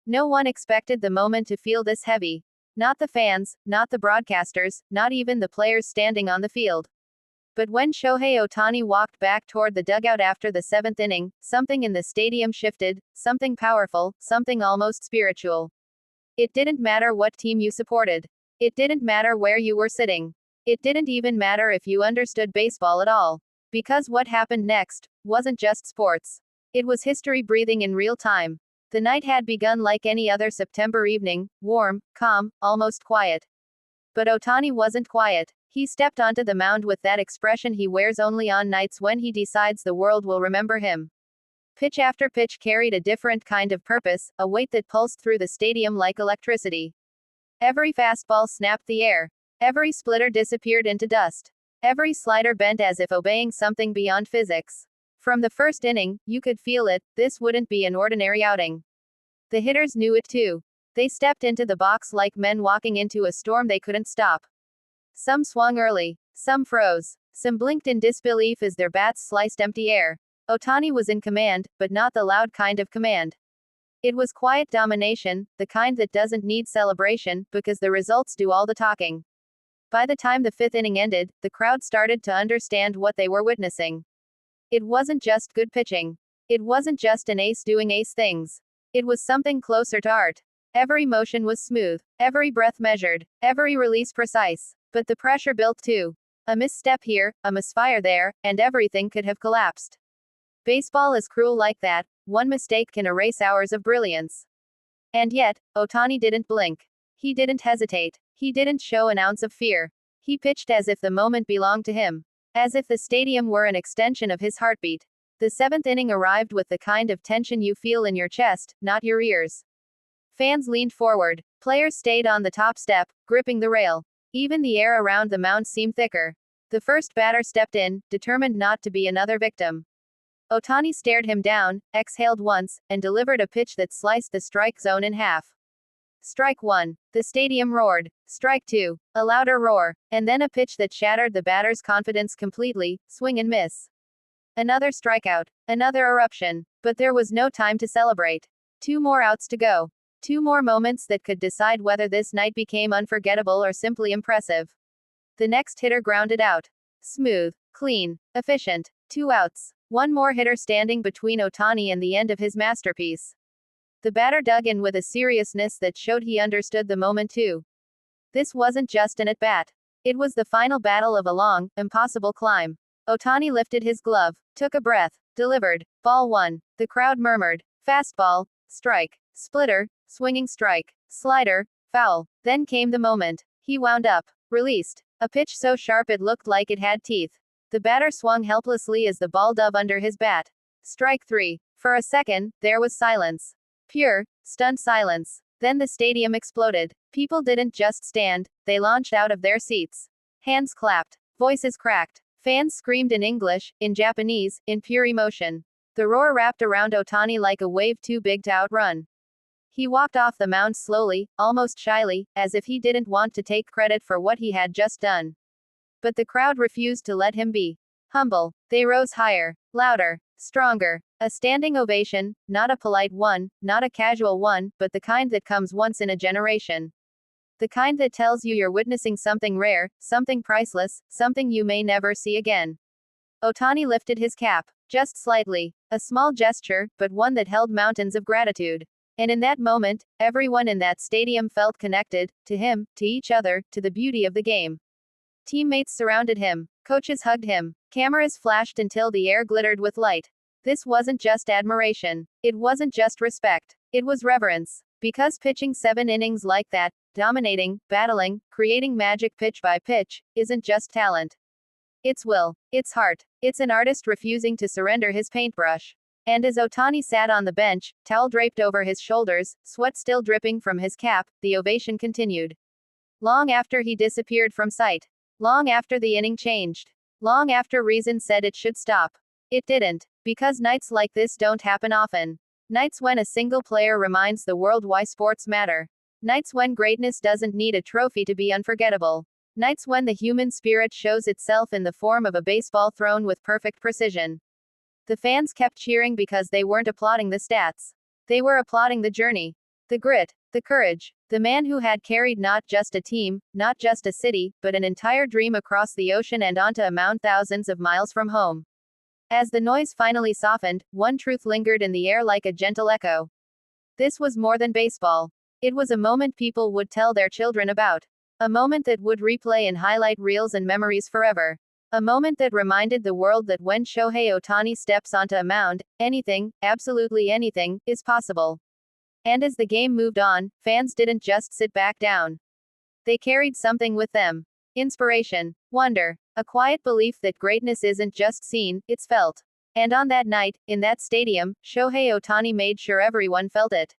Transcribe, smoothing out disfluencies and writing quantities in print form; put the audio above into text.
No one expected the moment to feel this heavy. Not the fans, not the broadcasters, not even the players standing on the field. But when Shohei Ohtani walked back toward the dugout after the seventh inning, something in the stadium shifted, something powerful, something almost spiritual. It didn't matter what team you supported. It didn't matter where you were sitting. It didn't even matter if you understood baseball at all. Because what happened next wasn't just sports. It was history breathing in real time. The night had begun like any other September evening, warm, calm, almost quiet. But Ohtani wasn't quiet. He stepped onto the mound with that expression he wears only on nights when he decides the world will remember him. Pitch after pitch carried a different kind of purpose, a weight that pulsed through the stadium like electricity. Every fastball snapped the air. Every splitter disappeared into dust. Every slider bent as if obeying something beyond physics. From the first inning, you could feel it, this wouldn't be an ordinary outing. The hitters knew it too. They stepped into the box like men walking into a storm they couldn't stop. Some swung early. Some froze. Some blinked in disbelief as their bats sliced empty air. Ohtani was in command, but not the loud kind of command. It was quiet domination, the kind that doesn't need celebration, because the results do all the talking. By the time the fifth inning ended, the crowd started to understand what they were witnessing. It wasn't just good pitching. It wasn't just an ace doing ace things. It was something closer to art. Every motion was smooth, every breath measured, every release precise. But the pressure built too. A misstep here, a misfire there, and everything could have collapsed. Baseball is cruel like that. One mistake can erase hours of brilliance. And yet, Ohtani didn't blink. He didn't hesitate. He didn't show an ounce of fear. He pitched as if the moment belonged to him. As if the stadium were an extension of his heartbeat. The seventh inning arrived with the kind of tension you feel in your chest, not your ears. Fans leaned forward. Players stayed on the top step, gripping the rail. Even the air around the mound seemed thicker. The first batter stepped in, determined not to be another victim. Ohtani stared him down, exhaled once, and delivered a pitch that sliced the strike zone in half. Strike one. The stadium roared. Strike two. A louder roar. And then a pitch that shattered the batter's confidence completely, swing and miss. Another strikeout. Another eruption. But there was no time to celebrate. 2 more outs to go. 2 more moments that could decide whether this night became unforgettable or simply impressive. The next hitter grounded out. Smooth. Clean. Efficient. 2 outs. One more hitter standing between Ohtani and the end of his masterpiece. The batter dug in with a seriousness that showed he understood the moment too. This wasn't just an at-bat. It was the final battle of a long, impossible climb. Ohtani lifted his glove, took a breath, delivered. Ball 1. The crowd murmured. Fastball. Strike. Splitter. Swinging strike. Slider. Foul. Then came the moment. He wound up. Released. A pitch so sharp it looked like it had teeth. The batter swung helplessly as the ball dove under his bat. Strike 3. For a second, there was silence. Pure, stunned silence. Then the stadium exploded. People didn't just stand, they launched out of their seats. Hands clapped. Voices cracked. Fans screamed in English, in Japanese, in pure emotion. The roar wrapped around Ohtani like a wave too big to outrun. He walked off the mound slowly, almost shyly, as if he didn't want to take credit for what he had just done. But the crowd refused to let him be humble. They rose higher, louder, stronger. A standing ovation, not a polite one, not a casual one, but the kind that comes once in a generation. The kind that tells you you're witnessing something rare, something priceless, something you may never see again. Ohtani lifted his cap, just slightly. A small gesture, but one that held mountains of gratitude. And in that moment, everyone in that stadium felt connected, to him, to each other, to the beauty of the game. Teammates surrounded him. Coaches hugged him. Cameras flashed until the air glittered with light. This wasn't just admiration. It wasn't just respect. It was reverence. Because pitching 7 innings like that, dominating, battling, creating magic pitch by pitch, isn't just talent. It's will. It's heart. It's an artist refusing to surrender his paintbrush. And as Ohtani sat on the bench, towel draped over his shoulders, sweat still dripping from his cap, the ovation continued. Long after he disappeared from sight. Long after the inning changed. Long after reason said it should stop. It didn't. Because nights like this don't happen often. Nights when a single player reminds the world why sports matter. Nights when greatness doesn't need a trophy to be unforgettable. Nights when the human spirit shows itself in the form of a baseball thrown with perfect precision. The fans kept cheering because they weren't applauding the stats. They were applauding the journey. The grit, the courage, the man who had carried not just a team, not just a city, but an entire dream across the ocean and onto a mound thousands of miles from home. As the noise finally softened, one truth lingered in the air like a gentle echo. This was more than baseball. It was a moment people would tell their children about. A moment that would replay in highlight reels and memories forever. A moment that reminded the world that when Shohei Ohtani steps onto a mound, anything, absolutely anything, is possible. And as the game moved on, fans didn't just sit back down. They carried something with them. Inspiration, wonder, a quiet belief that greatness isn't just seen, it's felt. And on that night, in that stadium, Shohei Ohtani made sure everyone felt it.